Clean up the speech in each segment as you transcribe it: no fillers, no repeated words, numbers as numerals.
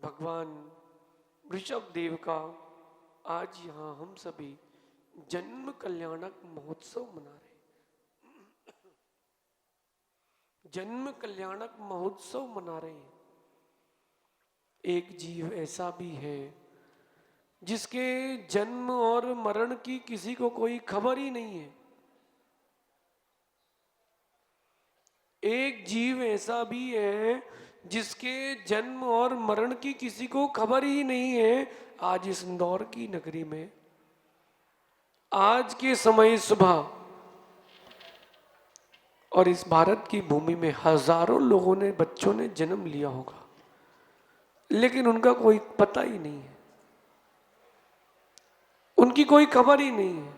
भगवान ऋषभ देव का आज यहाँ हम सभी जन्म कल्याणक महोत्सव मना रहे हैं। जन्म कल्याणक महोत्सव मना रहे हैं। एक जीव ऐसा भी है जिसके जन्म और मरण की किसी को कोई खबर ही नहीं है। एक जीव ऐसा भी है जिसके जन्म और मरण की किसी को खबर ही नहीं है। आज इस इंदौर की नगरी में आज के समय सुबह और इस भारत की भूमि में हजारों लोगों ने, बच्चों ने जन्म लिया होगा, लेकिन उनका कोई पता ही नहीं है, उनकी कोई खबर ही नहीं है।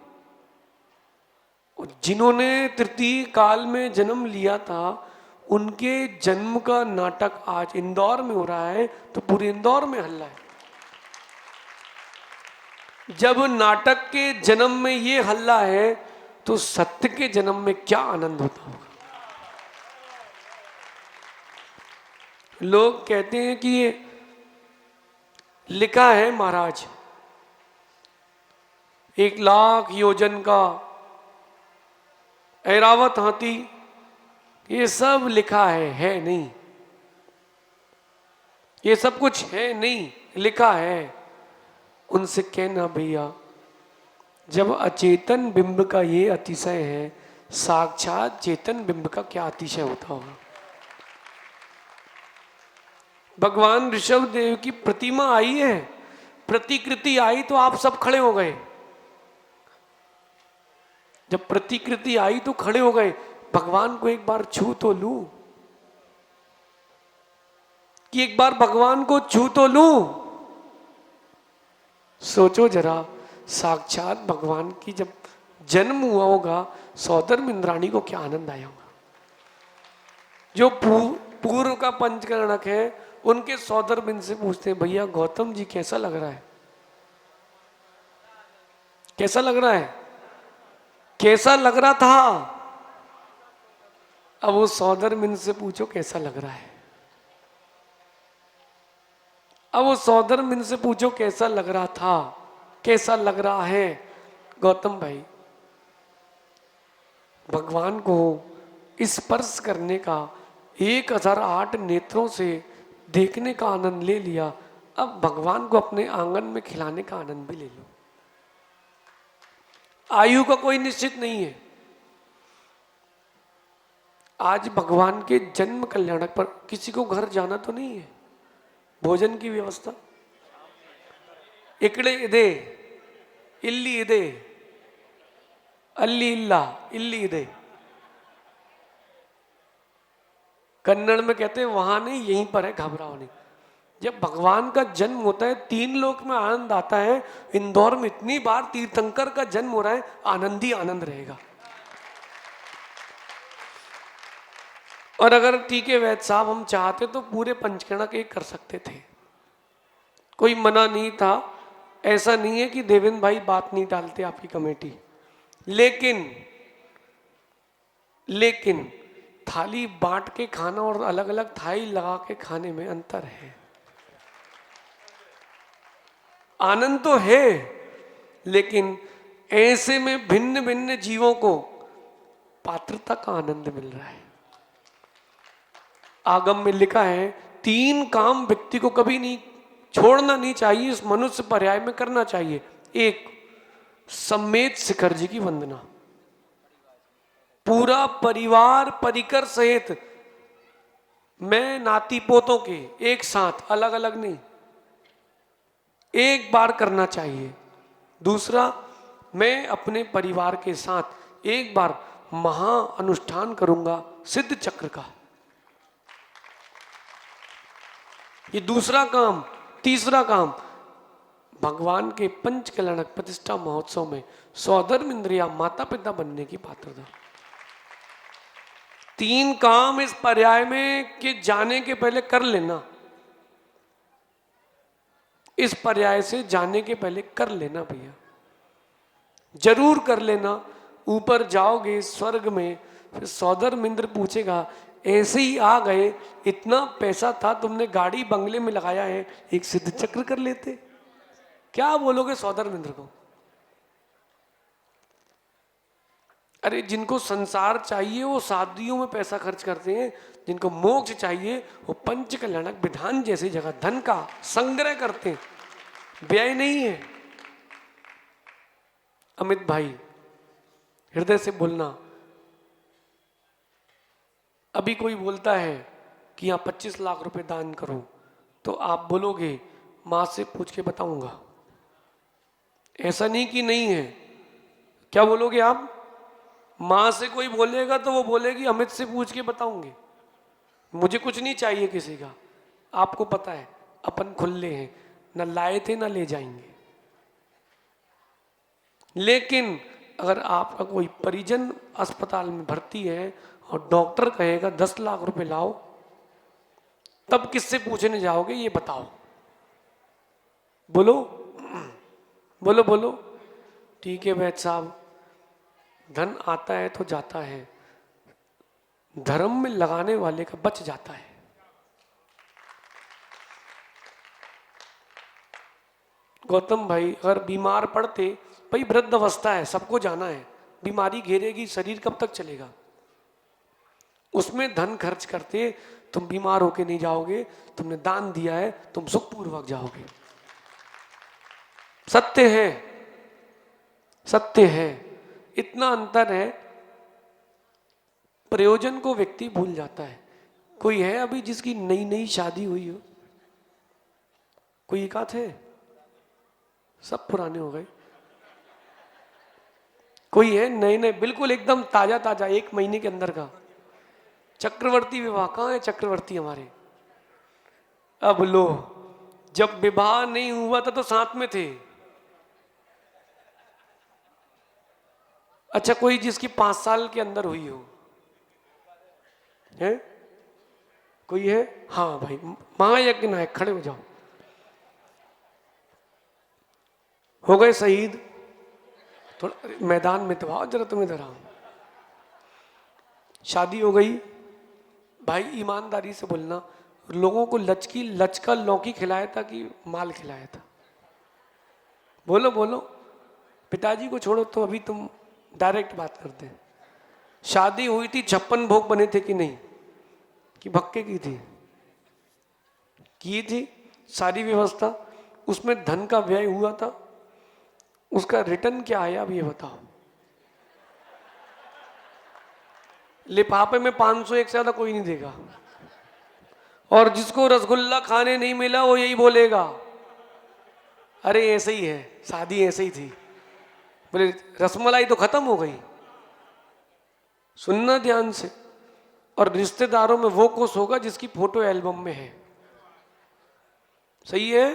और जिन्होंने तृतीय काल में जन्म लिया था, उनके जन्म का नाटक आज इंदौर में हो रहा है, तो पूरे इंदौर में हल्ला है। जब नाटक के जन्म में ये हल्ला है, तो सत्य के जन्म में क्या आनंद होता होगा। लोग कहते हैं कि ये लिखा है महाराज 1,00,000 योजन का ऐरावत हाथी, ये सब लिखा है नहीं। ये सब कुछ है नहीं, लिखा है। उनसे कहना भैया, जब अचेतन बिंब का ये अतिशय है, साक्षात चेतन बिंब का क्या अतिशय होता होगा। भगवान ऋषभ देव की प्रतिमा आई है, प्रतिकृति आई, तो आप सब खड़े हो गए। जब प्रतिकृति आई तो खड़े हो गए। भगवान को एक बार छू तो लूं, कि एक बार भगवान को छू तो लूं। सोचो जरा, साक्षात भगवान की जब जन्म हुआ होगा, सौदर्म इंद्राणी को क्या आनंद आया होगा। जो पूर्व का पंचकर्णक है, उनके सौदर्म इनसे पूछते हैं, भैया गौतम जी कैसा लग रहा है, कैसा लग रहा है, कैसा लग रहा था। अब वो सौदर्म इनसे पूछो कैसा लग रहा है। अब वो सौदर्म इनसे पूछो कैसा लग रहा था, कैसा लग रहा है। गौतम भाई, भगवान को स्पर्श करने का 1008 नेत्रों से देखने का आनंद ले लिया, अब भगवान को अपने आंगन में खिलाने का आनंद भी ले लो। आयु का कोई निश्चित नहीं है। आज भगवान के जन्म कल्याणक पर किसी को घर जाना तो नहीं है, भोजन की व्यवस्था इकड़े इदे इल्ली इदे अल्ली इल्ला इल्ली इदे, कन्नड़ में कहते हैं वहां नहीं, यहीं पर है, घबराओ नहीं। जब भगवान का जन्म होता है, 3 लोक में आनंद आता है। इंदौर में इतनी बार तीर्थंकर का जन्म हो रहा है, आनंद ही आनंद रहेगा। और अगर टीके वैद्य साहब हम चाहते तो पूरे पंचकर्णक एक कर सकते थे, कोई मना नहीं था। ऐसा नहीं है कि देवेंद्र भाई बात नहीं डालते आपकी कमेटी, लेकिन थाली बांट के खाना और अलग अलग थाली लगा के खाने में अंतर है। आनंद तो है, लेकिन ऐसे में भिन्न भिन्न जीवों को पात्रता का आनंद मिल रहा है। आगम में लिखा है 3 काम व्यक्ति को कभी नहीं छोड़ना नहीं चाहिए, इस मनुष्य पर्याय में करना चाहिए। 1, सम्मेत शिखर जी की वंदना, पूरा परिवार परिकर सहित, मैं नाती पोतों के एक साथ, अलग अलग नहीं, एक बार करना चाहिए। दूसरा, मैं अपने परिवार के साथ एक बार महा अनुष्ठान करूंगा सिद्ध चक्र का, ये दूसरा काम। तीसरा काम, भगवान के पंचकल्याणक प्रतिष्ठा महोत्सव में सौधर्म इंद्रिया माता पिता बनने की पात्रता। 3 काम इस पर्याय में के जाने के पहले कर लेना, इस पर्याय से जाने के पहले कर लेना भैया, जरूर कर लेना। ऊपर जाओगे स्वर्ग में, फिर सौधर्म इंद्र पूछेगा, ऐसे ही आ गए, इतना पैसा था, तुमने गाड़ी बंगले में लगाया है, एक सिद्ध चक्र कर लेते। क्या बोलोगे सौधर्मेंद्र को? अरे जिनको संसार चाहिए वो शादियों में पैसा खर्च करते हैं, जिनको मोक्ष चाहिए वो पंच कल्याणक विधान जैसी जगह धन का संग्रह करते हैं, व्यय नहीं है। अमित भाई, हृदय से बोलना, अभी कोई बोलता है कि यहाँ 25 लाख रुपए दान करो, तो आप बोलोगे माँ से पूछ के बताऊंगा। ऐसा नहीं कि नहीं है, क्या बोलोगे आप? माँ से कोई बोलेगा तो वो बोलेगी अमित से पूछ के बताऊंगे, मुझे कुछ नहीं चाहिए किसी का। आपको पता है अपन खुले हैं, न लाए थे न ले जाएंगे। लेकिन अगर आपका कोई परिजन अस्पताल में भर्ती है और डॉक्टर कहेगा 10 लाख रुपए लाओ, तब किससे पूछने जाओगे ये बताओ? बोलो बोलो बोलो। ठीक है वैद्य साहब, धन आता है तो जाता है, धर्म में लगाने वाले का बच जाता है। गौतम भाई, अगर बीमार पड़ते, भाई वृद्ध अवस्था है, सबको जाना है, बीमारी घेरेगी, शरीर कब तक चलेगा, उसमें धन खर्च करते, तुम बीमार होके नहीं जाओगे, तुमने दान दिया है, तुम सुखपूर्वक जाओगे। सत्य है, सत्य है। इतना अंतर है, प्रयोजन को व्यक्ति भूल जाता है। कोई है अभी जिसकी नई नई शादी हुई हो? कोई एक आध है? सब पुराने हो गए। कोई है नए नए, बिल्कुल एकदम ताजा ताजा, 1 महीने के अंदर का चक्रवर्ती विवाह? कहाँ है चक्रवर्ती हमारे? अब लो, जब विवाह नहीं हुआ था तो साथ में थे। अच्छा, कोई जिसकी 5 साल के अंदर हुई हो है? कोई है? हाँ भाई, महायज्ञ नायक खड़े हो जाओ। हो गए शहीद? थोड़ा मैदान में तो आओ जरा, तुम इधर आओ। शादी हो गई भाई, ईमानदारी से बोलना, लोगों को लचका लौकी खिलाया था कि माल खिलाया था? बोलो बोलो। पिताजी को छोड़ो, तो अभी तुम डायरेक्ट बात करते हैं। शादी हुई थी, 56 भोग बने थे कि नहीं? कि भक्के की थी? की थी सारी व्यवस्था, उसमें धन का व्यय हुआ था, उसका रिटर्न क्या आया अब ये बताओ? लिफाफे में 501 से ज्यादा कोई नहीं देगा, और जिसको रसगुल्ला खाने नहीं मिला वो यही बोलेगा अरे ऐसे ही है, शादी ऐसे ही थी। बोले रसमलाई तो खत्म हो गई। सुनना ध्यान से। और रिश्तेदारों में वो खुश होगा जिसकी फोटो एल्बम में है। सही है?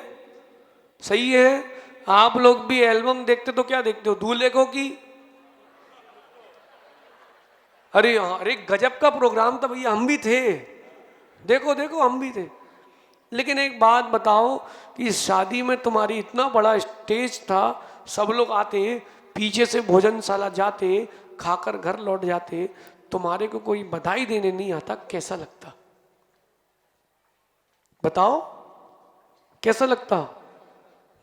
सही है। आप लोग भी एल्बम देखते तो क्या देखते हो, दूल्हे को की? अरे अरे गजब का प्रोग्राम था भैया, हम भी थे, देखो देखो हम भी थे। लेकिन एक बात बताओ कि इस शादी में तुम्हारी इतना बड़ा स्टेज था, सब लोग आते, पीछे से भोजनशाला जाते, खाकर घर लौट जाते, तुम्हारे को कोई बधाई देने नहीं आता, कैसा लगता? बताओ कैसा लगता?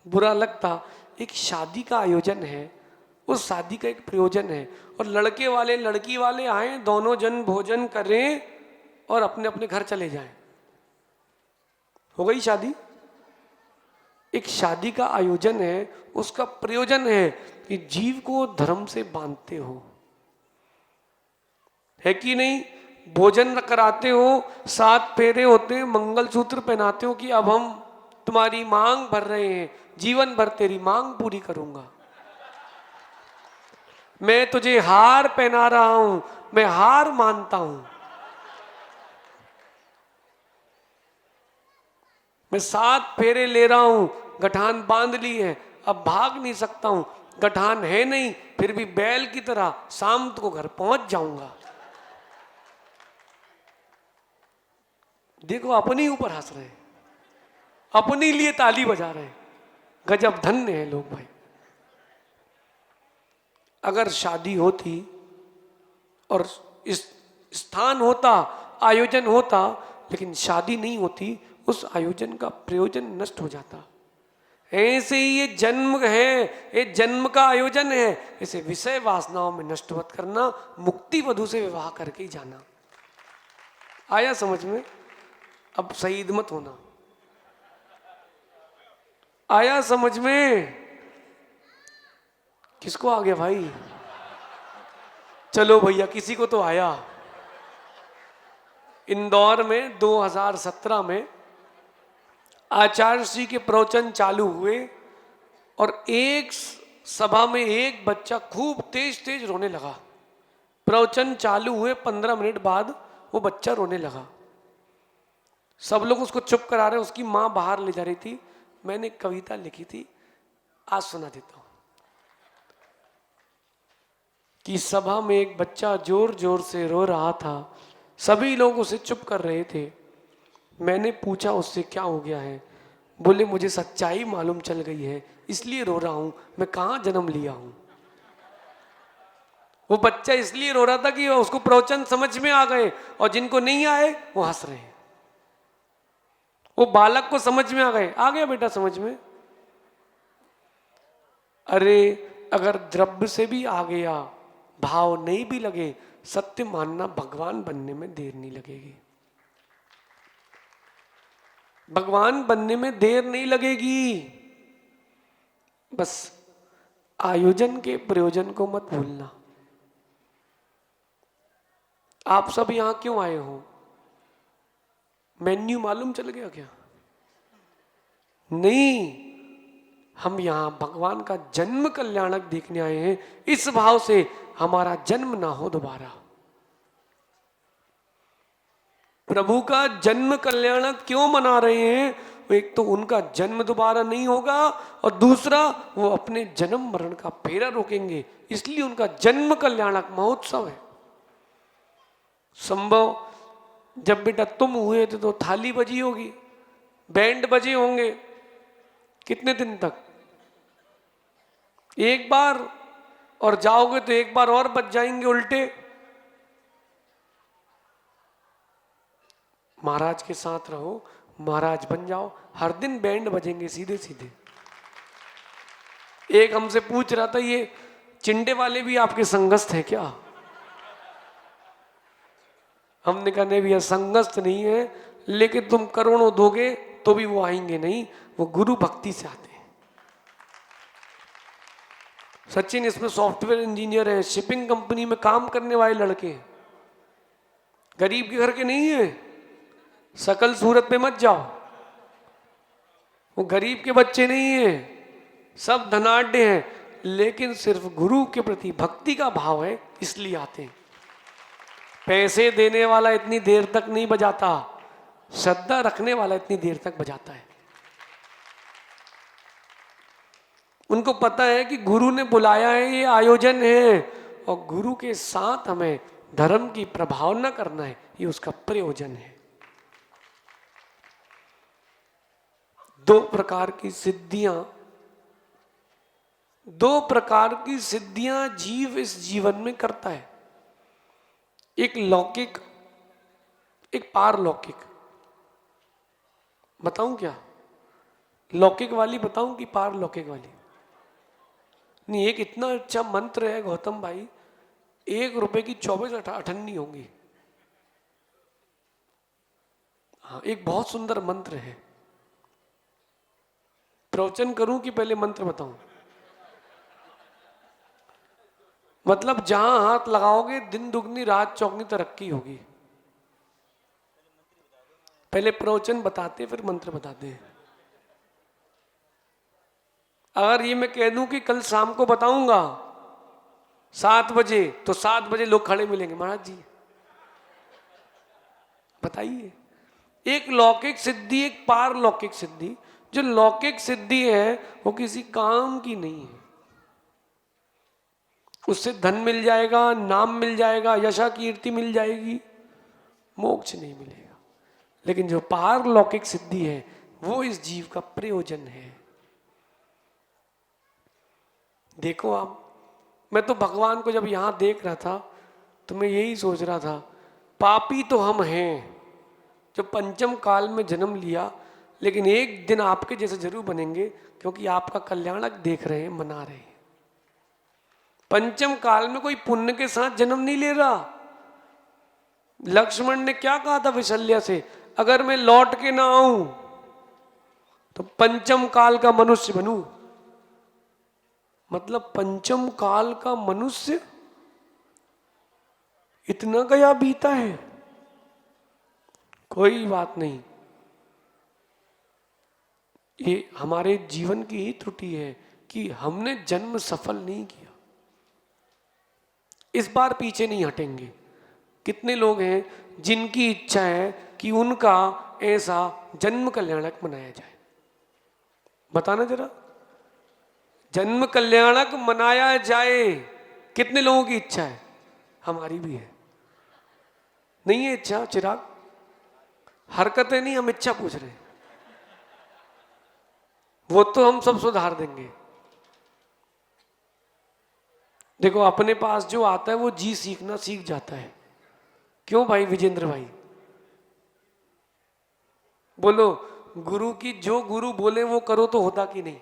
बुरा लगता। एक शादी का आयोजन है, उस शादी का एक प्रयोजन है, और लड़के वाले लड़की वाले आए, दोनों जन भोजन करें और अपने अपने घर चले जाएं। हो गई शादी? एक शादी का आयोजन है, उसका प्रयोजन है कि जीव को धर्म से बांधते हो, है कि नहीं? भोजन कराते हो, 7 फेरे होते हैं, मंगलसूत्र पहनाते हो कि अब हम तुम्हारी मांग भर रहे हैं, जीवन भर तेरी मांग पूरी करूंगा। मैं तुझे हार पहना रहा हूं, मैं हार मानता हूं, मैं 7 फेरे ले रहा हूं, गठान बांध ली है, अब भाग नहीं सकता हूं, गठान है नहीं, फिर भी बैल की तरह शाम को घर पहुंच जाऊंगा। देखो अपने ऊपर हंस रहे, अपने लिए ताली बजा रहे, गजब धन्य है लोग भाई। अगर शादी होती और इस स्थान होता आयोजन होता लेकिन शादी नहीं होती, उस आयोजन का प्रयोजन नष्ट हो जाता। ऐसे ही ये जन्म है, ये जन्म का आयोजन है, इसे विषय वासनाओं में नष्ट मत करना, मुक्ति वधु से विवाह करके ही जाना। आया समझ में? अब शहीद मत होना। आया समझ में? किसको आ गया भाई? चलो भैया, किसी को तो आया। इंदौर में 2017 में आचार्य श्री के प्रवचन चालू हुए और एक सभा में एक बच्चा खूब तेज तेज रोने लगा। प्रवचन चालू हुए 15 मिनट बाद वो बच्चा रोने लगा। सब लोग उसको चुप करा रहे, उसकी माँ बाहर ले जा रही थी। मैंने कविता लिखी थी, आज सुना देता हूं। कि सभा में एक बच्चा जोर जोर से रो रहा था, सभी लोग उसे चुप कर रहे थे। मैंने पूछा उससे क्या हो गया है? बोले मुझे सच्चाई मालूम चल गई है, इसलिए रो रहा हूं, मैं कहां जन्म लिया हूं। वो बच्चा इसलिए रो रहा था कि उसको प्रवचन समझ में आ गए और जिनको नहीं आए वो हंस रहे हैं। वो बालक को समझ में आ गया बेटा समझ में। अरे अगर द्रव्य से भी आ गया, भाव नहीं भी लगे, सत्य मानना भगवान बनने में देर नहीं लगेगी। भगवान बनने में देर नहीं लगेगी। बस आयोजन के प्रयोजन को मत भूलना। आप सब यहां क्यों आए हो? मेन्यू मालूम चल गया क्या? नहीं, हम यहां भगवान का जन्म कल्याणक देखने आए हैं, इस भाव से हमारा जन्म ना हो दोबारा। प्रभु का जन्म कल्याणक क्यों मना रहे हैं? एक तो उनका जन्म दोबारा नहीं होगा और दूसरा वो अपने जन्म मरण का फेरा रोकेंगे, इसलिए उनका जन्म कल्याणक महोत्सव है। संभव जब बेटा तुम हुए थे तो थाली बजी होगी, बैंड बजे होंगे, कितने दिन तक? एक बार, और जाओगे तो एक बार और बज जाएंगे उल्टे। महाराज के साथ रहो, महाराज बन जाओ, हर दिन बैंड बजेंगे सीधे सीधे। एक हमसे पूछ रहा था, ये चिंडे वाले भी आपके संगस्थ हैं क्या? हमने कहा नहीं भैया, संगस्थ नहीं है, लेकिन तुम करोड़ों दोगे तो भी वो आएंगे नहीं, वो गुरु भक्ति से आते हैं। सचिन इसमें सॉफ्टवेयर इंजीनियर है, शिपिंग कंपनी में काम करने वाले लड़के हैं, गरीब के घर के नहीं है। सकल सूरत में मत जाओ, वो गरीब के बच्चे नहीं है, सब धनाढ्य हैं, लेकिन सिर्फ गुरु के प्रति भक्ति का भाव है इसलिए आते हैं। पैसे देने वाला इतनी देर तक नहीं बजाता, श्रद्धा रखने वाला इतनी देर तक बजाता है। उनको पता है कि गुरु ने बुलाया है, ये आयोजन है, और गुरु के साथ हमें धर्म की प्रभावना करना है, ये उसका प्रयोजन है। दो प्रकार की सिद्धियां जीव इस जीवन में करता है, एक लौकिक, एक पारलौकिक। बताऊं क्या? लौकिक वाली बताऊं कि पारलौकिक वाली? नहीं, एक इतना अच्छा मंत्र है गौतम भाई, 1 रुपए की 24 अठन्नी होंगी। हाँ, एक बहुत सुंदर मंत्र है। प्रवचन करूं कि पहले मंत्र बताऊं? मतलब जहां हाथ लगाओगे दिन दुगनी रात चौगनी तरक्की होगी। पहले प्रवचन बताते फिर मंत्र बताते हैं। अगर ये मैं कह दूं कि कल शाम को बताऊंगा 7 बजे, तो 7 बजे लोग खड़े मिलेंगे, महाराज जी बताइए। एक लौकिक सिद्धि, एक पारलौकिक सिद्धि। जो लौकिक सिद्धि है वो किसी काम की नहीं है, उससे धन मिल जाएगा, नाम मिल जाएगा, यशा कीर्ति मिल जाएगी, मोक्ष नहीं मिलेगा। लेकिन जो पारलौकिक सिद्धि है वो इस जीव का प्रयोजन है। देखो आप, मैं तो भगवान को जब यहां देख रहा था तो मैं यही सोच रहा था पापी तो हम हैं जो पंचम काल में जन्म लिया, लेकिन एक दिन आपके जैसे जरूर बनेंगे, क्योंकि आपका कल्याणक देख रहे हैं, मना रहे हैं। पंचम काल में कोई पुण्य के साथ जन्म नहीं ले रहा। लक्ष्मण ने क्या कहा था विशल्या से, अगर मैं लौट के ना आऊं तो पंचम काल का मनुष्य बनूं। मतलब पंचम काल का मनुष्य इतना गया बीता है। कोई बात नहीं, ये हमारे जीवन की ही त्रुटि है कि हमने जन्म सफल नहीं किया। इस बार पीछे नहीं हटेंगे। कितने लोग हैं जिनकी इच्छा है कि उनका ऐसा जन्म कल्याणक मनाया जाए? बताना जरा, जन्म कल्याणक मनाया जाए। कितने लोगों की इच्छा है? हमारी भी है। नहीं है इच्छा चिराग? हरकतें नहीं, हम इच्छा पूछ रहे हैं। वो तो हम सब सुधार देंगे। देखो, अपने पास जो आता है वो जी सीखना सीख जाता है। क्यों भाई विजेंद्र भाई? बोलो, गुरु की जो गुरु बोले वो करो तो होता कि नहीं?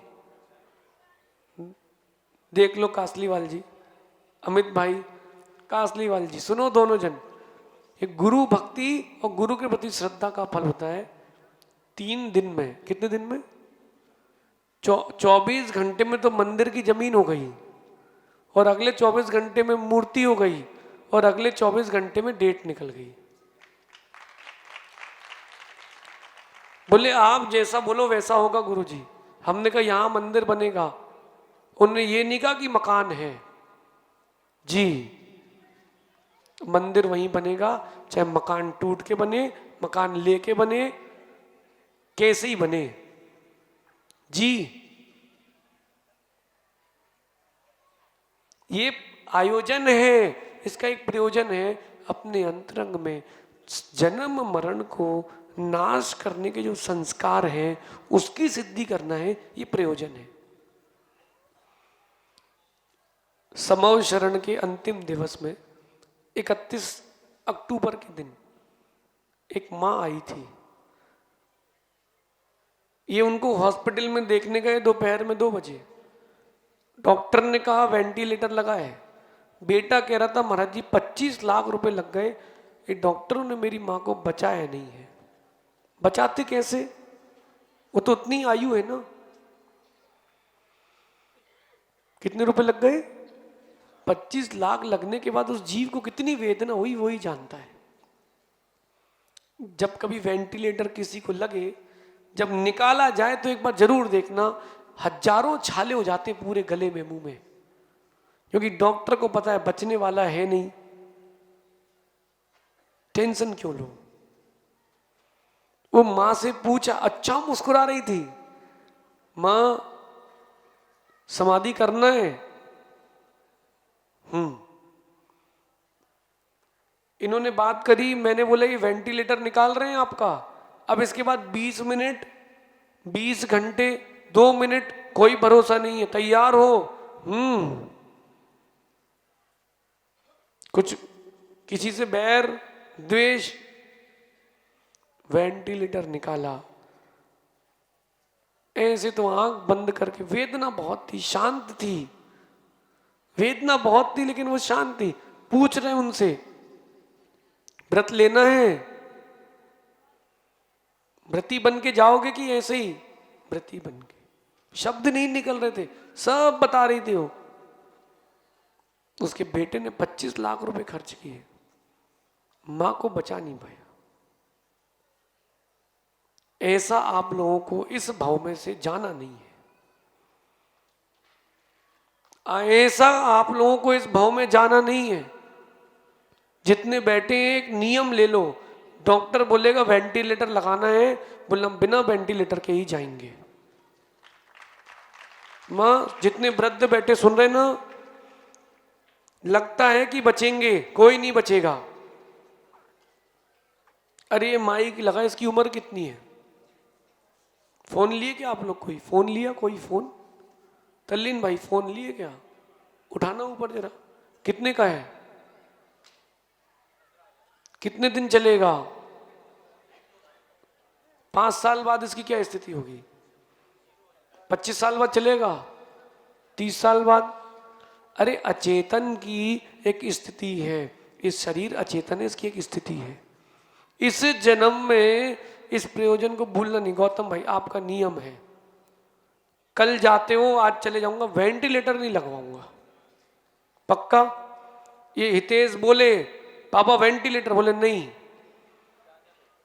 देख लो कासलीवाल जी, अमित भाई, कासलीवाल जी, सुनो दोनों जन। ये गुरु भक्ति और गुरु के प्रति श्रद्धा का फल होता है 3 दिन में। कितने दिन में? 24 घंटे में तो मंदिर की जमीन हो गई, और अगले 24 घंटे में मूर्ति हो गई, और अगले 24 घंटे में डेट निकल गई। बोले आप जैसा बोलो वैसा होगा गुरुजी। हमने कहा यहां मंदिर बनेगा। उन्होंने ये नहीं कहा कि मकान है जी, मंदिर वहीं बनेगा, चाहे मकान टूट के बने, मकान लेके बने, कैसे ही बने जी। ये आयोजन है, इसका एक प्रयोजन है अपने अंतरंग में जन्म मरण को नाश करने के जो संस्कार हैं उसकी सिद्धि करना है। ये प्रयोजन है। समव शरण के अंतिम दिवस में 31 अक्टूबर के दिन एक मां आई थी। ये उनको हॉस्पिटल में देखने गए दोपहर में 2 बजे। डॉक्टर ने कहा वेंटिलेटर लगा है। बेटा कह रहा था महाराज जी 25 लाख रुपए लग गए, ये डॉक्टरों ने मेरी मां को बचाया नहीं है। बचाते कैसे? वो तो उतनी आयु है ना। कितने रुपए लग गए? 25 लाख लगने के बाद उस जीव को कितनी वेदना हुई वही जानता है। जब कभी वेंटिलेटर किसी को लगे, जब निकाला जाए तो एक बार जरूर देखना, हजारों छाले हो जाते पूरे गले में, मुंह में, क्योंकि डॉक्टर को पता है बचने वाला है नहीं। टेंशन क्यों लो? वो मां से पूछा, अच्छा मुस्कुरा रही थी, मां समाधि करना है? इन्होंने बात करी, मैंने बोला ये वेंटिलेटर निकाल रहे हैं आपका, अब इसके बाद 20 मिनट, 20 घंटे, 2 मिनट, कोई भरोसा नहीं है, तैयार हो? कुछ किसी से बैर द्वेष? वेंटिलेटर निकाला, ऐसे तो आंख बंद करके, वेदना बहुत थी, शांत थी, वेदना बहुत थी लेकिन वो शांत थी। पूछ रहे उनसे, व्रत लेना है? व्रती बन के जाओगे कि ऐसे ही? व्रती बन के। शब्द नहीं निकल रहे थे, सब बता रही थी वो। उसके बेटे ने 25 लाख रुपए खर्च किए, मां को बचा नहीं पाया। ऐसा आप लोगों को इस भाव में से जाना नहीं है। ऐसा आप लोगों को इस भाव में जाना नहीं है। जितने बैठे हैं एक नियम ले लो, डॉक्टर बोलेगा वेंटिलेटर लगाना है, बोलना बिना वेंटिलेटर के ही जाएंगे। मां, जितने वृद्ध बैठे सुन रहे ना, लगता है कि बचेंगे, कोई नहीं बचेगा। अरे ये माइक लगा, इसकी उम्र कितनी है? फोन लिए क्या आप लोग? कोई फोन लिया? कोई फोन? तल्लीन भाई फोन लिए क्या? उठाना ऊपर जरा। कितने का है? कितने दिन चलेगा? 5 साल बाद इसकी क्या स्थिति होगी? 25 साल बाद चलेगा? 30 साल बाद? अरे अचेतन की एक स्थिति है, इस शरीर अचेतन है, इसकी एक स्थिति है। इस जन्म में इस प्रयोजन को भूलना नहीं। गौतम भाई आपका नियम है, कल जाते हो, आज चले जाऊंगा, वेंटिलेटर नहीं लगवाऊंगा, पक्का? ये हितेश बोले पापा वेंटिलेटर, बोले नहीं,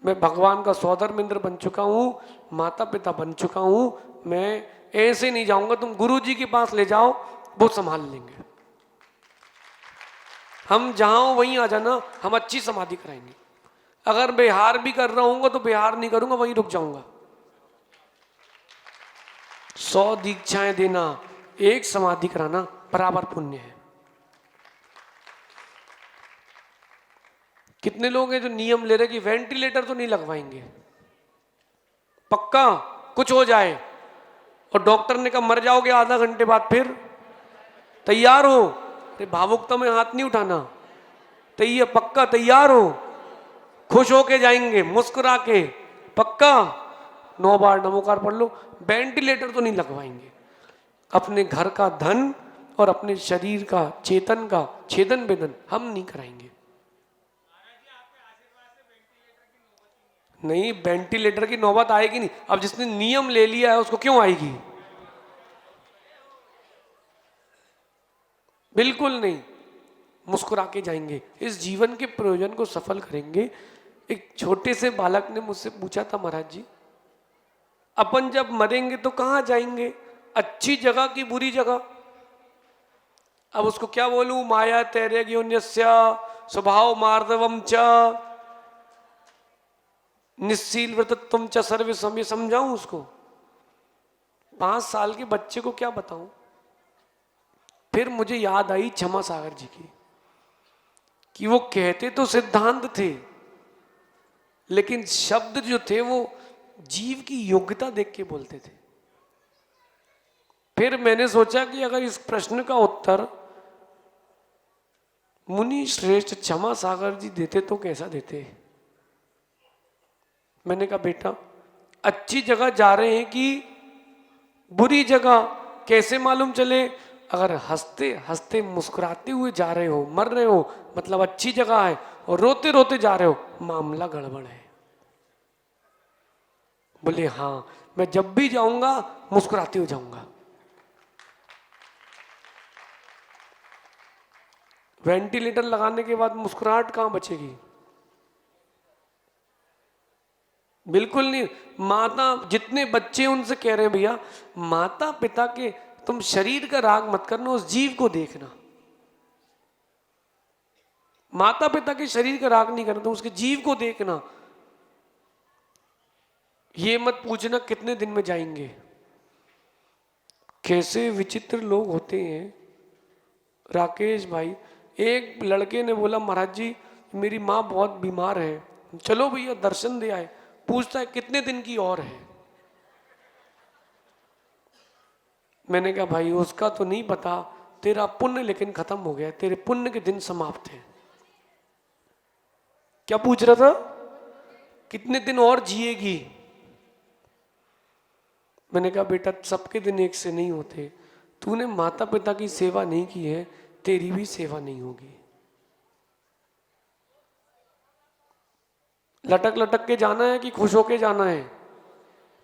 मैं भगवान का सौदर मिंद्र बन चुका हूं, माता पिता बन चुका हूं, मैं ऐसे नहीं जाऊंगा, तुम गुरु जी के पास ले जाओ, वो संभाल लेंगे। हम जहां हो वहीं आ जाना, हम अच्छी समाधि कराएंगे। अगर बिहार भी कर रहा हूँ तो बिहार नहीं करूंगा, वहीं रुक जाऊंगा। 100 दीक्षाएं देना, एक समाधि कराना बराबर पुण्य है। कितने लोग हैं जो नियम ले रहे कि वेंटिलेटर तो नहीं लगवाएंगे, पक्का कुछ हो जाए, और डॉक्टर ने कहा मर जाओगे आधा घंटे बाद, फिर तैयार हो? अरे भावुकता में हाथ नहीं उठाना, तैयार, पक्का तैयार हो? खुश होके जाएंगे, मुस्कुरा के, पक्का? 9 बार नमोकार पढ़ लो। वेंटिलेटर तो नहीं लगवाएंगे। अपने घर का धन और अपने शरीर का चेतन का छेदन वेदन हम नहीं कराएंगे। नहीं, वेंटिलेटर की नौबत आएगी नहीं। अब जिसने नियम ले लिया है उसको क्यों आएगी? बिल्कुल नहीं, मुस्कुरा के जाएंगे, इस जीवन के प्रयोजन को सफल करेंगे। एक छोटे से बालक ने मुझसे पूछा था, महाराज जी अपन जब मरेंगे तो कहाँ जाएंगे, अच्छी जगह की बुरी जगह? अब उसको क्या बोलूं, माया तैर्यज्ञोन्यस्य स्वभाव मार्दवम च निस्सील व्रतत्वम च सर्व समय, समझाऊं उसको? 5 साल के बच्चे को क्या बताऊं? फिर मुझे याद आई क्षमा सागर जी की, कि वो कहते तो सिद्धांत थे, लेकिन शब्द जो थे वो जीव की योग्यता देख के बोलते थे। फिर मैंने सोचा कि अगर इस प्रश्न का उत्तर मुनि श्रेष्ठ क्षमा सागर जी देते तो कैसा देते? मैंने कहा बेटा, अच्छी जगह जा रहे हैं कि बुरी जगह कैसे मालूम चले? अगर हंसते हंसते मुस्कुराते हुए जा रहे हो, मर रहे हो, मतलब अच्छी जगह है, और रोते रोते जा रहे हो, मामला गड़बड़ है। बोले हाँ, मैं जब भी जाऊंगा मुस्कुराते हुए जाऊंगा। वेंटिलेटर लगाने के बाद मुस्कुराहट कहां बचेगी? बिल्कुल नहीं। माता, जितने बच्चे उनसे कह रहे हैं भैया, माता पिता के, तुम शरीर का राग मत करना, उस जीव को देखना। माता पिता के शरीर का राग नहीं करना, तो उसके जीव को देखना। ये मत पूछना कितने दिन में जाएंगे। कैसे विचित्र लोग होते हैं राकेश भाई। एक लड़के ने बोला, महाराज जी मेरी माँ बहुत बीमार है, चलो भैया दर्शन दे आए। पूछता है कितने दिन की और है? मैंने कहा भाई उसका तो नहीं पता, तेरा पुण्य लेकिन खत्म हो गया, तेरे पुण्य के दिन समाप्त हैं। क्या पूछ रहा था? कितने दिन और जिएगी? मैंने कहा बेटा सबके दिन एक से नहीं होते, तूने माता पिता की सेवा नहीं की है, तेरी भी सेवा नहीं होगी। लटक लटक के जाना है कि खुश होके जाना है?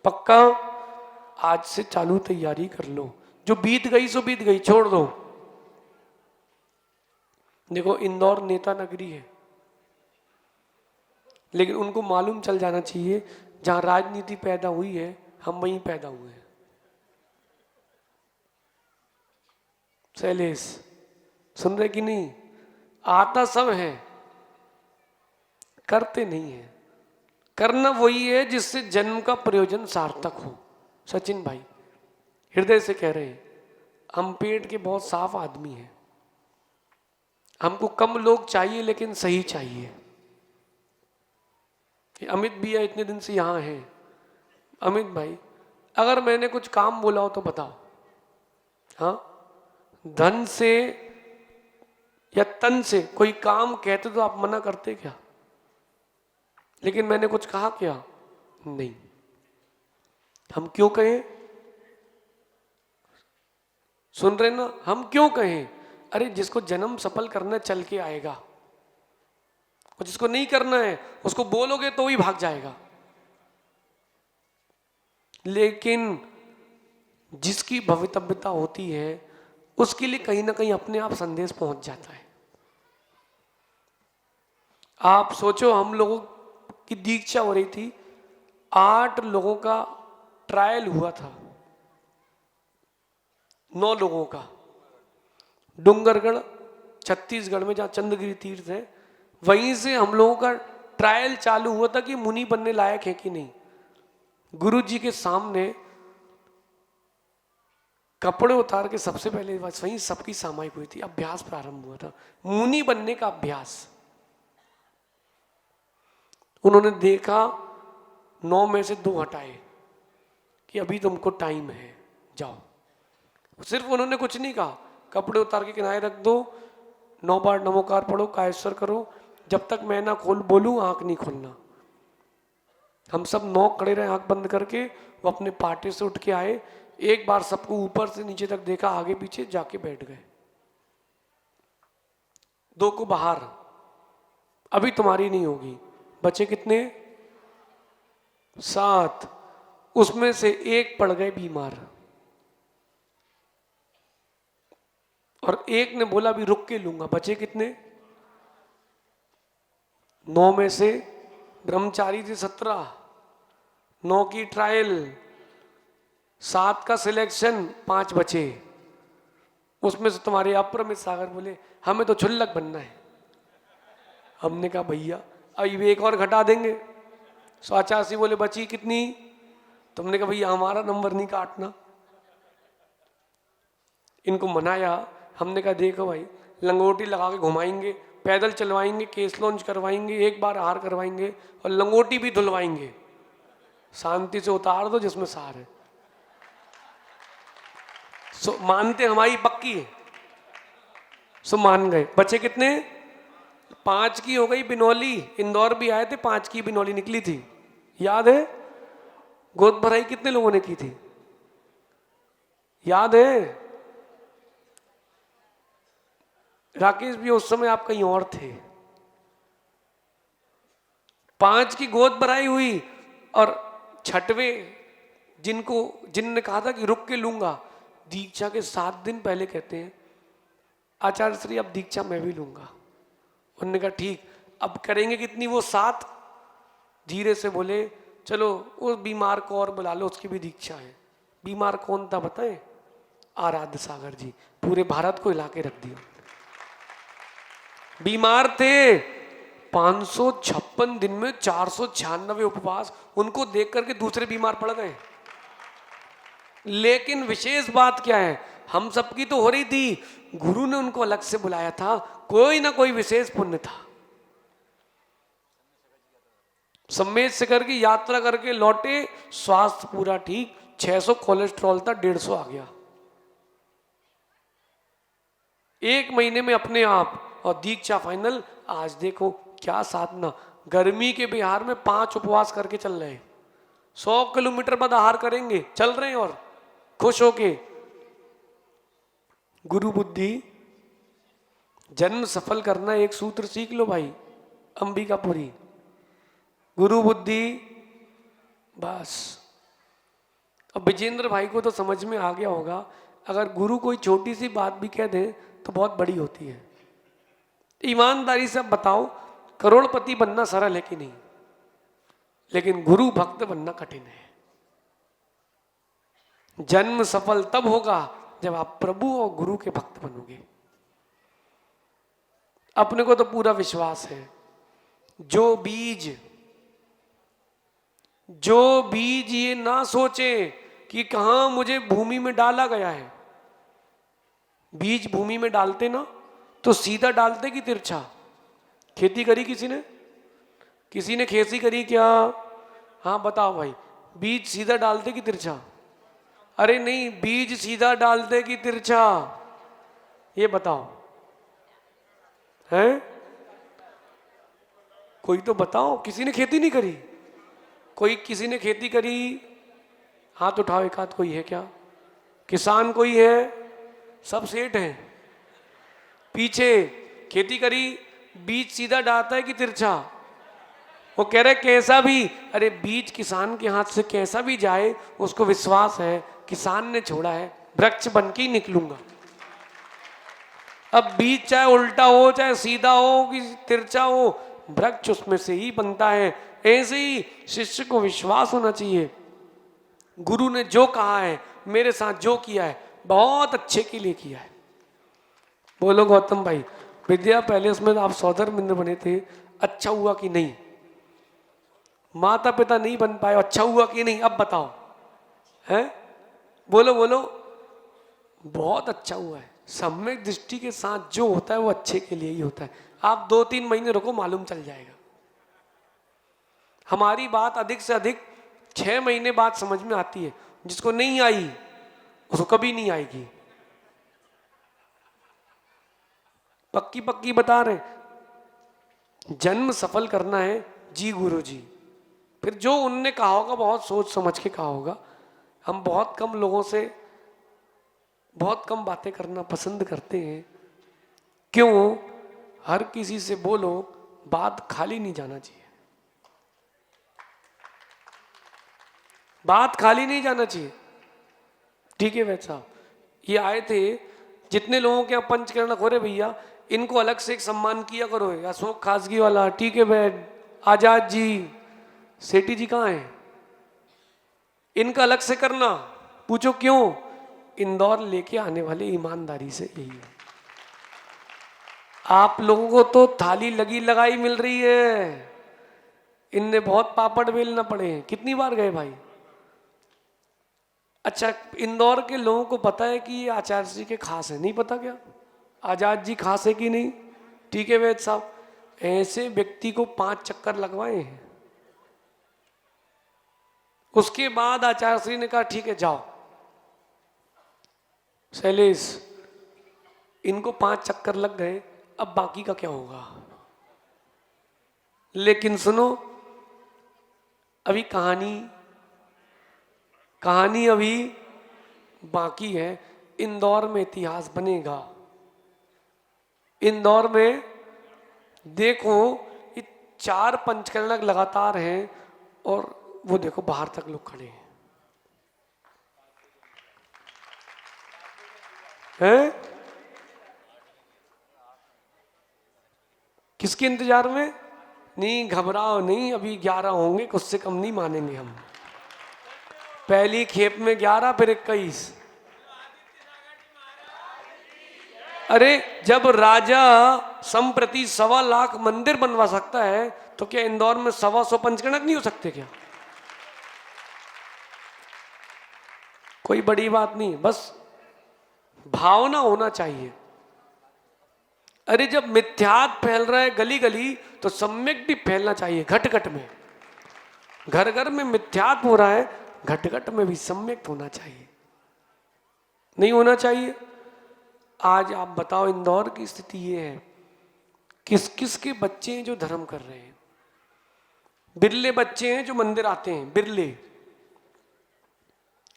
पक्का? आज से चालू तैयारी कर लो, जो बीत गई सो बीत गई, छोड़ दो। देखो इंदौर नेता नगरी है, लेकिन उनको मालूम चल जाना चाहिए जहां राजनीति पैदा हुई है हम वहीं पैदा हुए हैं। शैलेश सुन रहे कि नहीं? आता सब है, करते नहीं है। करना वही है जिससे जन्म का प्रयोजन सार्थक हो। सचिन भाई हृदय से कह रहे हैं, हम पेट के बहुत साफ आदमी हैं, हमको कम लोग चाहिए लेकिन सही चाहिए। अमित भैया इतने दिन से यहां हैं। अमित भाई अगर मैंने कुछ काम बोला हो तो बताओ, हाँ? धन से या तन से कोई काम कहते तो आप मना करते क्या? लेकिन मैंने कुछ कहा क्या? नहीं। हम क्यों कहें? सुन रहे ना, हम क्यों कहें? अरे जिसको जन्म सफल करना चल के आएगा, और जिसको नहीं करना है उसको बोलोगे तो ही भाग जाएगा। लेकिन जिसकी भवितव्यता होती है उसके लिए कहीं ना कहीं अपने आप संदेश पहुंच जाता है। आप सोचो, हम लोगों की दीक्षा हो रही थी, 8 लोगों का ट्रायल हुआ था, 9 लोगों का। डूंगरगढ़ छत्तीसगढ़ में जहाँ चंद्रगिरी तीर्थ है, वहीं से हम लोगों का ट्रायल चालू हुआ था कि मुनि बनने लायक है कि नहीं। गुरु जी के सामने कपड़े उतार के सबसे पहले वहीं सबकी सामायिक हुई थी, अभ्यास प्रारंभ हुआ था, मुनि बनने का अभ्यास। उन्होंने देखा, 9 में से 2 हटाए कि अभी तुमको टाइम है, जाओ। सिर्फ उन्होंने कुछ नहीं कहा, कपड़े उतार के किनारे रख दो, 9 बार नमोकार पढ़ो, कायेश्वर करो, जब तक मैं ना खोल बोलूं आंख नहीं खोलना। हम सब 9 खड़े रहे आंख बंद करके। वो अपने पाटे से उठ के आए, एक बार सबको ऊपर से नीचे तक देखा, आगे पीछे जाके बैठ गए। 2 को बाहर, अभी तुम्हारी नहीं होगी। बचे कितने? 7। उसमें से 1 पड़ गए बीमार, और 1 ने बोला अभी रुक के लूंगा। बचे कितने? 9 में से ब्रह्मचारी थे 17, 9 की ट्रायल, 7 का सिलेक्शन, 5 बचे। उसमें से तुम्हारे अप्रमित सागर बोले हमें तो छुल्लक बनना है। हमने कहा भैया अब 1 और घटा देंगे। 185 बोले बची कितनी? तुमने कहा भैया हमारा नंबर नहीं काटना। इनको मनाया, हमने कहा देखो भाई, लंगोटी लगा के घुमाएंगे, पैदल चलवाएंगे, केस लॉन्च करवाएंगे, 1 बार आहार करवाएंगे और लंगोटी भी धुलवाएंगे। शांति से उतार दो जिसमें सार है। सो मानते हमारी पक्की है, सो मान गए। बचे कितने? 5 की हो गई बिनौली। इंदौर भी आए थे, 5 की बिनौली निकली थी, याद है? गोद भराई कितने लोगों ने की थी, याद है? राकेश भी उस समय आप कहीं और थे। 5 की गोद भराई हुई, और 6वें जिनने कहा था कि रुक के लूंगा, दीक्षा के 7 दिन पहले कहते हैं आचार्य श्री अब दीक्षा मैं भी लूंगा। उन्होंने कहा ठीक, अब करेंगे कितनी? वो 7। धीरे से बोले चलो उस बीमार को और बुला लो, उसकी भी दीक्षा है। बीमार कौन था बताएं? आराध्य सागर जी। पूरे भारत को हिला के रख दिया। बीमार थे, 556 दिन में 496 उपवास, उनको देख करके दूसरे बीमार पड़ गए। लेकिन विशेष बात क्या है, हम सबकी तो हो रही थी, गुरु ने उनको अलग से बुलाया था, कोई ना कोई विशेष पुण्य था। सम्मेद शिखर की यात्रा करके लौटे, स्वास्थ्य पूरा ठीक, 600 कोलेस्ट्रॉल था, 150 आ गया 1 महीने में अपने आप। और दीक्षा फाइनल। आज देखो क्या साधना, गर्मी के बिहार में 5 उपवास करके चल रहे हैं, 100 किलोमीटर बाद आहार करेंगे, चल रहे हैं और खुश होके। गुरु बुद्धि, जन्म सफल करना, एक सूत्र सीख लो भाई, अंबिकापुरी, गुरु बुद्धि, बस। अब विजेंद्र भाई को तो समझ में आ गया होगा, अगर गुरु कोई छोटी सी बात भी कह दे तो बहुत बड़ी होती है। ईमानदारी से अब बताओ, करोड़पति बनना सरल है कि नहीं? लेकिन गुरु भक्त बनना कठिन है। जन्म सफल तब होगा जब आप प्रभु और गुरु के भक्त बनोगे। अपने को तो पूरा विश्वास है, जो बीज ये ना सोचे कि कहां मुझे भूमि में डाला गया है। बीज भूमि में डालते ना तो सीधा डालते कि तिरछा? खेती करी किसी ने खेती करी क्या? हाँ बताओ भाई, बीज सीधा डालते कि तिरछा? अरे नहीं, बीज सीधा डालते कि तिरछा, ये बताओ। हैं? कोई तो बताओ, किसी ने खेती नहीं करी? कोई किसी ने खेती करी? हाथ उठाओ, एक हाथ कोई है क्या? किसान कोई है? सब सेठ हैं। पीछे खेती करी, बीज सीधा डालता है कि तिरछा? वो कह रहे कैसा भी, अरे बीज किसान के हाथ से कैसा भी जाए, उसको विश्वास है किसान ने छोड़ा है, वृक्ष बन के ही निकलूंगा। अब बीज चाहे उल्टा हो, चाहे सीधा हो कि तिरछा हो, वृक्ष उसमें से ही बनता है। ऐसे ही शिष्य को विश्वास होना चाहिए, गुरु ने जो कहा है, मेरे साथ जो किया है, बहुत अच्छे के लिए किया है। बोलो गौतम भाई, विद्या पैलेस में आप सौदर मित्र बने थे, अच्छा हुआ कि नहीं? माता पिता नहीं बन पाए, अच्छा हुआ कि नहीं? अब बताओ, है? बोलो बोलो। बहुत अच्छा हुआ है। सम्यक दृष्टि के साथ जो होता है वो अच्छे के लिए ही होता है। आप 2-3 महीने रुको, मालूम चल जाएगा। हमारी बात अधिक से अधिक 6 महीने बाद समझ में आती है, जिसको नहीं आई उसको कभी नहीं आएगी। पक्की पक्की बता रहे। जन्म सफल करना है जी गुरु जी। फिर जो उनने कहा होगा बहुत सोच समझ के कहा होगा। हम बहुत कम लोगों से बहुत कम बातें करना पसंद करते हैं। क्यों? हर किसी से बोलो, बात खाली नहीं जाना चाहिए। बात खाली नहीं जाना चाहिए। ठीक है वैद साहब, ये आए थे, जितने लोगों के यहाँ पंचकर्ण हो रहे भैया, इनको अलग से एक सम्मान किया करो। अशोक खासगी वाला, ठीक है वैद, आजाद जी, सेठी जी कहाँ हैं? इनका अलग से करना। पूछो क्यों? इंदौर लेके आने वाले ईमानदारी से यही है। आप लोगों को तो थाली लगी लगाई मिल रही है, इनने बहुत पापड़ बेलना पड़े हैं। कितनी बार गए भाई? अच्छा, इंदौर के लोगों को पता है कि ये आचार्य जी के खास है? नहीं पता क्या? आजाद जी खास है कि नहीं? ठीक है वैद साहब, ऐसे व्यक्ति को 5 चक्कर लगवाए हैं। उसके बाद आचार्य श्री ने कहा ठीक है जाओ शैलेश, इनको 5 चक्कर लग गए, अब बाकी का क्या होगा? लेकिन सुनो, अभी कहानी अभी बाकी है। इंदौर में इतिहास बनेगा। इंदौर में देखो, ये 4 पंचकर्ण लगातार हैं और वो देखो बाहर तक लोग खड़े हैं। किसके इंतजार में? नहीं घबराओ नहीं, अभी 11 होंगे, कुछ से कम नहीं मानेंगे हम। पहली खेप में 11, फिर 21। अरे जब राजा संप्रति 1.25 लाख मंदिर बनवा सकता है, तो क्या इंदौर में 125 पंचकर्णक नहीं हो सकते क्या? कोई बड़ी बात नहीं, बस भावना होना चाहिए। अरे जब मिथ्यात फैल रहा है गली गली, तो सम्यक भी फैलना चाहिए घट घट में। घर घर में मिथ्यात हो रहा है, घट घट में भी सम्यक होना चाहिए। नहीं होना चाहिए? आज आप बताओ, इंदौर की स्थिति ये है, किस किस के बच्चे हैं जो धर्म कर रहे हैं? बिरले बच्चे हैं जो मंदिर आते हैं, बिरले।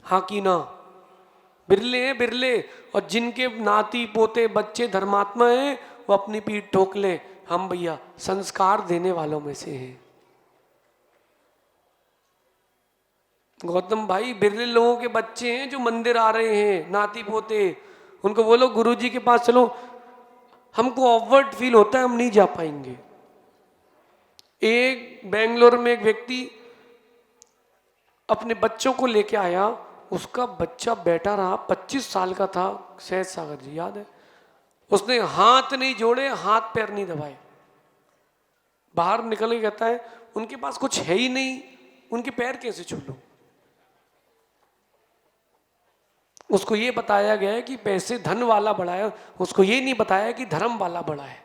हाँ की ना? बिरले हैं, बिरले। और जिनके नाती पोते बच्चे धर्मात्मा हैं, वो अपनी पीठ ठोक ले, हम भैया संस्कार देने वालों में से हैं। गौतम भाई, बिरले लोगों के बच्चे हैं जो मंदिर आ रहे हैं, नाती पोते। उनको बोलो गुरुजी के पास चलो, हमको ऑकवर्ड फील होता है, हम नहीं जा पाएंगे। एक बेंगलोर में एक व्यक्ति अपने बच्चों को लेके आया, उसका बच्चा बैठा रहा, 25 साल का था, सहज सागर जी याद है? उसने हाथ नहीं जोड़े, हाथ पैर नहीं दबाए, बाहर निकल के कहता है उनके पास कुछ है ही नहीं, उनके पैर कैसे छू लूं? उसको ये बताया गया है कि पैसे धन वाला बड़ा है, उसको ये नहीं बताया कि धर्म वाला बड़ा है।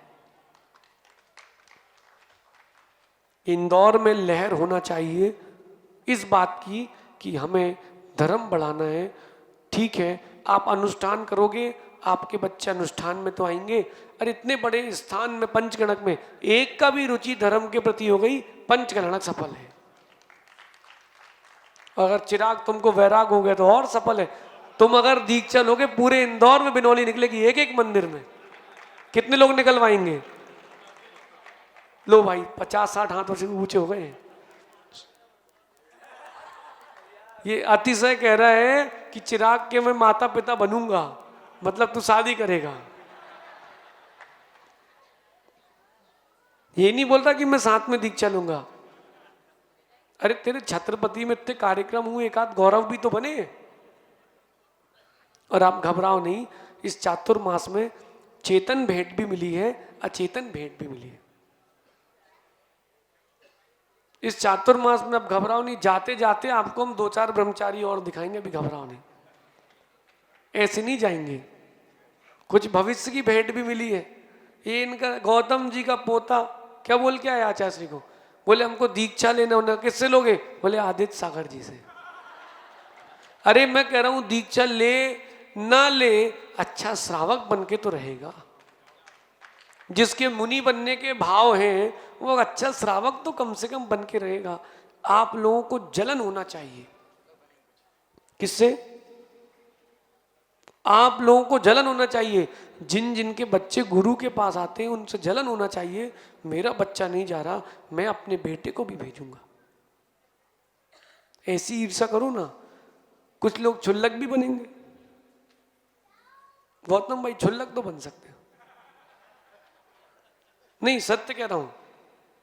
इंदौर में लहर होना चाहिए इस बात की कि हमें धर्म बढ़ाना है। ठीक है, आप अनुष्ठान करोगे, आपके बच्चे अनुष्ठान में तो आएंगे। अरे इतने बड़े स्थान में पंचगणक में एक का भी रुचि धर्म के प्रति हो गई, पंचगणक सफल है। अगर चिराग तुमको वैराग हो गया तो और सफल है। तुम अगर दीक्षा लोगे, पूरे इंदौर में बिनौली निकलेगी एक एक मंदिर में। कितने लोग निकलवाएंगे? लो भाई 50-60 हाथों से ऊंचे हो गए। ये अतिशय कह रहा है कि चिराग के मैं माता पिता बनूंगा, मतलब तू शादी करेगा। ये नहीं बोलता कि मैं साथ में दीक्षा लूंगा। अरे तेरे छत्रपति में इतने कार्यक्रम हुए, एक आध गौरव भी तो बने। और आप घबराओ नहीं, इस चातुर्मास में चेतन भेंट भी मिली है, अचेतन भेंट भी मिली है। इस चातुर्मास में अब घबराओ नहीं, जाते जाते आपको हम 2-4 ब्रह्मचारी और दिखाएंगे, अभी घबराओ नहीं, ऐसे नहीं जाएंगे। कुछ भविष्य की भेंट भी मिली है। ये इनका गौतम जी का पोता क्या बोल के आया आचार्य श्री को, बोले हमको दीक्षा लेना होना। किससे लोगे? बोले आदित्य सागर जी से। अरे मैं कह रहा हूं दीक्षा ले ना ले, अच्छा श्रावक बन के तो रहेगा। जिसके मुनि बनने के भाव हैं वो अच्छा श्रावक तो कम से कम बन के रहेगा। आप लोगों को जलन होना चाहिए। किससे? आप लोगों को जलन होना चाहिए। जिन जिनके बच्चे गुरु के पास आते हैं उनसे जलन होना चाहिए, मेरा बच्चा नहीं जा रहा, मैं अपने बेटे को भी भेजूंगा। ऐसी ईर्षा करो ना। कुछ लोग क्षुल्लक भी बनेंगे। गौतम भाई क्षुल्लक तो बन सकते हो, नहीं सत्य कह रहा हूं,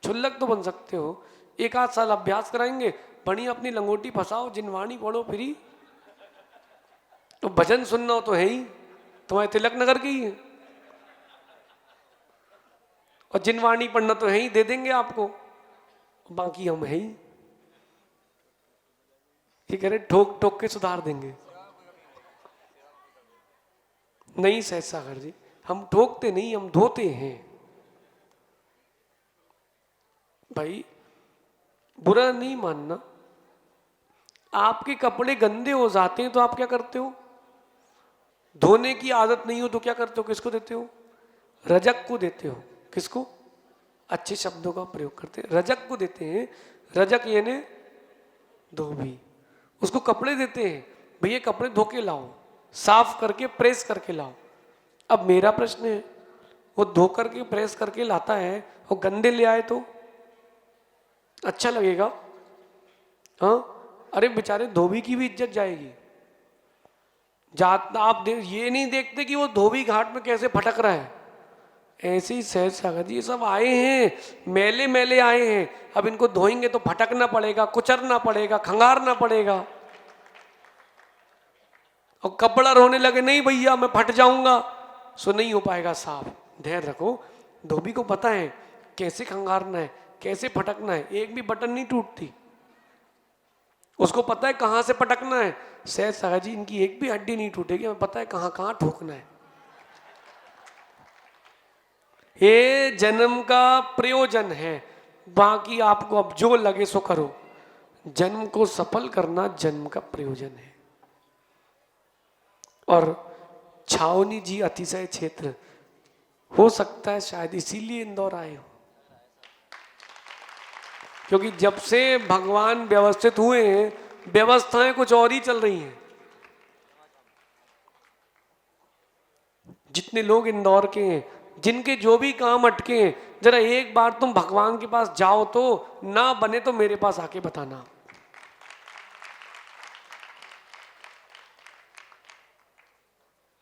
क्षुल्लक तो बन सकते हो। 1-8 साल अभ्यास कराएंगे, बढ़िया अपनी लंगोटी फंसाओ, जिनवाणी पढ़ो फ्री। तो भजन सुनना हो तो है ही, तुम्हारे तिलक नगर की है। और जिनवाणी पढ़ना तो है ही, दे देंगे आपको, बाकी हम है ही। ये कह रहे ठोक ठोक के सुधार देंगे। नहीं सहज सागर जी, हम ठोकते नहीं, हम धोते हैं। भाई बुरा नहीं मानना, आपके कपड़े गंदे हो जाते हैं तो आप क्या करते हो? धोने की आदत नहीं हो तो क्या करते हो? किसको देते हो? रजक को देते हो। किसको? अच्छे शब्दों का प्रयोग करते हैं, रजक को देते हैं। रजक यानी धोबी, उसको कपड़े देते हैं, भैया कपड़े धो के लाओ, साफ करके प्रेस करके लाओ। अब मेरा प्रश्न है, वो धो करके प्रेस करके लाता है और गंदे ले आए तो अच्छा लगेगा? हाँ, अरे बेचारे धोबी की भी इज्जत जाएगी। जात आप ये नहीं देखते कि वो धोबी घाट में कैसे भटक रहा है। ऐसे ही सहज सागर जी, ये सब आए हैं मेले मेले आए हैं, अब इनको धोएंगे तो भटकना पड़ेगा, कुचरना पड़ेगा, खंगारना पड़ेगा। और कपड़ा रोने लगे, नहीं भैया मैं फट जाऊंगा, सो नहीं हो पाएगा साफ। धैर्य रखो, धोबी को पता है कैसे खंगारना है, कैसे फटकना है, एक भी बटन नहीं टूटती, उसको पता है कहां से पटकना है। सहज सागर जी, इनकी एक भी हड्डी नहीं टूटेगी, हमें पता है कहां कहां ठोकना है। ये जन्म का प्रयोजन है, बाकी आपको अब जो लगे सो करो। जन्म को सफल करना जन्म का प्रयोजन है। और छावनी जी अतिशय क्षेत्र, हो सकता है शायद इसीलिए इंदौर आए हो, क्योंकि जब से भगवान व्यवस्थित हुए हैं, व्यवस्थाएं कुछ और ही चल रही हैं। जितने लोग इंदौर के हैं, जिनके जो भी काम अटके हैं, जरा एक बार तुम भगवान के पास जाओ, तो ना बने तो मेरे पास आके बताना।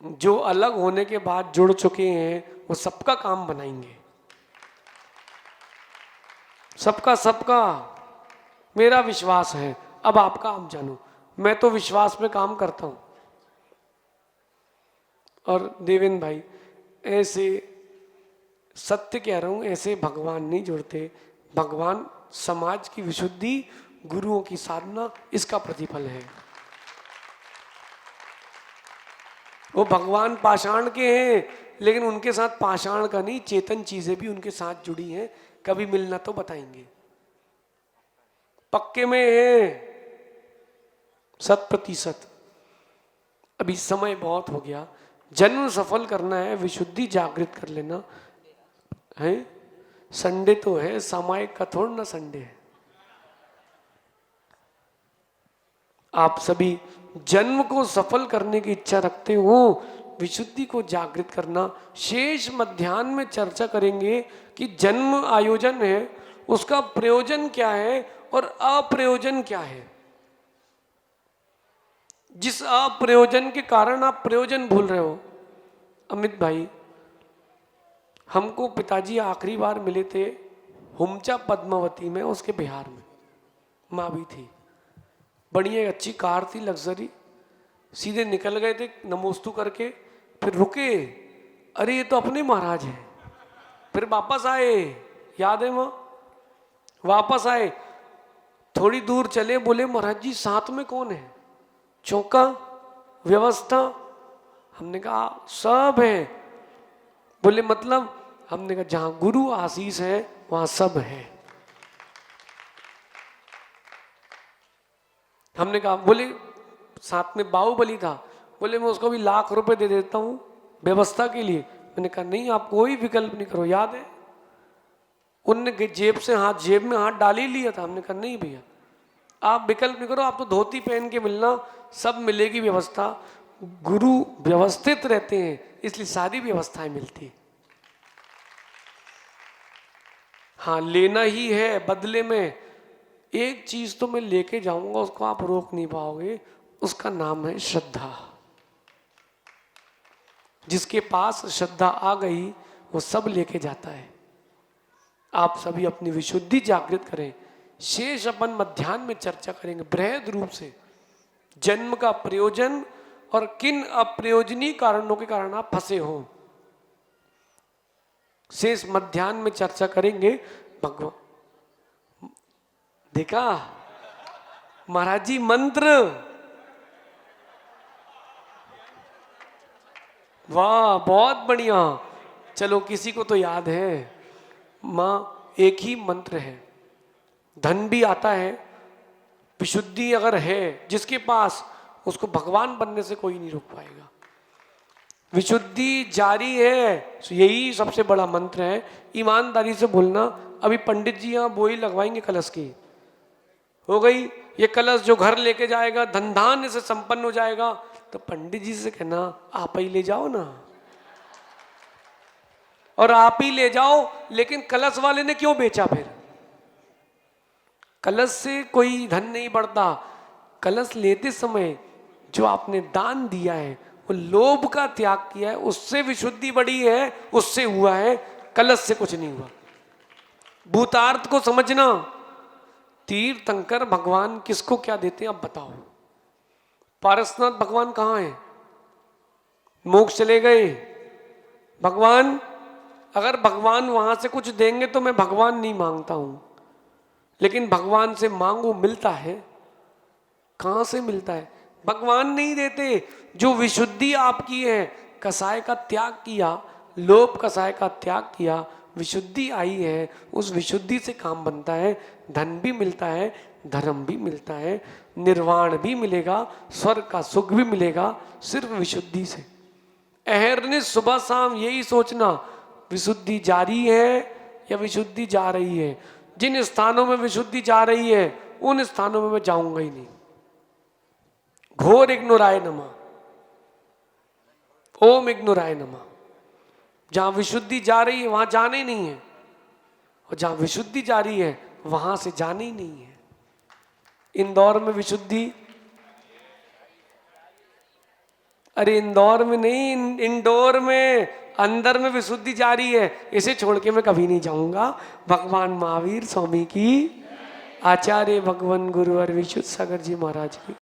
जो अलग होने के बाद जुड़ चुके हैं वो सबका काम बनाएंगे, सबका सबका, मेरा विश्वास है। अब आपका आप जानो, मैं तो विश्वास में काम करता हूं। और देवेंद्र भाई, ऐसे सत्य कह रहा हूं, ऐसे भगवान नहीं जुड़ते। भगवान समाज की विशुद्धि, गुरुओं की साधना, इसका प्रतिफल है। वो भगवान पाषाण के हैं, लेकिन उनके साथ पाषाण का नहीं, चेतन चीजें भी उनके साथ जुड़ी हैं। कभी मिलना तो बताएंगे, पक्के में है 100%। अभी समय बहुत हो गया, जन्म सफल करना है, विशुद्धि जागृत कर लेना है। संडे तो है, सामायिक का थोड़ा ना संडे है। आप सभी जन्म को सफल करने की इच्छा रखते हो, विशुद्धि को जागृत करना। शेष मध्याह्न में चर्चा करेंगे कि जन्म आयोजन है, उसका प्रयोजन क्या है और अप्रयोजन क्या है। जिस अप्रयोजन के कारण आप प्रयोजन भूल रहे हो। अमित भाई, हमको पिताजी आखिरी बार मिले थे हुमचा पद्मावती में, उसके बिहार में। माँ भी थी, बढ़िया अच्छी कार थी, लग्जरी। सीधे निकल गए थे नमोस्तु करके, फिर रुके, अरे ये तो अपने महाराज हैं। फिर वापस आए, याद है माँ, वापस आए, थोड़ी दूर चले, बोले महाराज जी साथ में कौन है? चौका, व्यवस्था। हमने कहा सब है। बोले मतलब? हमने कहा जहां गुरु आशीष है वहां सब है। हमने कहा, बोले साथ में बाहुबली था, बोले मैं उसको भी ₹1,00,000 दे देता हूं व्यवस्था के लिए। मैंने कहा नहीं, आप कोई विकल्प नहीं करो, याद है? उनने जेब में हाथ डाल ही लिया था। हमने कहा नहीं भैया, आप विकल्प नहीं करो, आप तो धोती पहन के मिलना, सब मिलेगी व्यवस्था। गुरु व्यवस्थित रहते हैं, इसलिए सारी व्यवस्थाएं मिलती है। हाँ, लेना ही है, बदले में एक चीज तो मैं लेके जाऊंगा, उसको आप रोक नहीं पाओगे, उसका नाम है श्रद्धा। जिसके पास श्रद्धा आ गई वो सब लेके जाता है। आप सभी अपनी विशुद्धि जागृत करें। शेष अपन मध्याह्न में चर्चा करेंगे बृहद रूप से, जन्म का प्रयोजन और किन अप्रयोजनीय कारणों के कारण आप फंसे हो। शेष मध्याह्न में चर्चा करेंगे। भगवान देखा महाराज जी मंत्र, वाह बहुत बढ़िया। चलो किसी को तो याद है माँ, एक ही मंत्र है, धन भी आता है, विशुद्धि अगर है जिसके पास, उसको भगवान बनने से कोई नहीं रोक पाएगा। विशुद्धि जारी है, यही सबसे बड़ा मंत्र है। ईमानदारी से बोलना, अभी पंडित जी यहाँ बोई लगवाएंगे कलश की, हो गई ये कलश, जो घर लेके जाएगा धन धान्य से संपन्न हो जाएगा। तो पंडित जी से कहना आप ही ले जाओ ना, और आप ही ले जाओ, लेकिन कलश वाले ने क्यों बेचा? फिर कलश से कोई धन नहीं बढ़ता। कलश लेते समय जो आपने दान दिया है, वो लोभ का त्याग किया है, उससे विशुद्धि बढ़ी है, उससे हुआ है, कलश से कुछ नहीं हुआ। भूतार्थ को समझना। तीर्थंकर भगवान किसको क्या देते हैं अब बताओ? पारसनाथ भगवान कहाँ है? मोक्ष चले गए भगवान। अगर भगवान वहां से कुछ देंगे तो मैं भगवान नहीं मांगता हूं, लेकिन भगवान से मांगो मिलता है। कहां से मिलता है? भगवान नहीं देते। जो विशुद्धि आपकी है, कसाय का त्याग किया, लोभ कसाय का त्याग किया, विशुद्धि आई है, उस विशुद्धि से काम बनता है। धन भी मिलता है, धर्म भी मिलता है, निर्वाण भी मिलेगा, स्वर्ग का सुख भी मिलेगा, सिर्फ विशुद्धि से। अहरनिश सुबह शाम यही सोचना, विशुद्धि जारी है या विशुद्धि जा रही है। जिन स्थानों में विशुद्धि जा रही है उन स्थानों में मैं जाऊंगा ही नहीं। घोर इग्नोराय नमः, ओम इग्नोराय नमः। जहां विशुद्धि जा रही है वहां जाना ही नहीं है, और जहां विशुद्धि जा रही है वहां से जाना ही नहीं है। इंदौर में विशुद्धि, अरे इंदौर में नहीं, इंडोर में, अंदर में विशुद्धि जारी है। इसे छोड़ के मैं कभी नहीं जाऊंगा। भगवान महावीर स्वामी की, आचार्य भगवान गुरुवर विशुद्ध सागर जी महाराज की।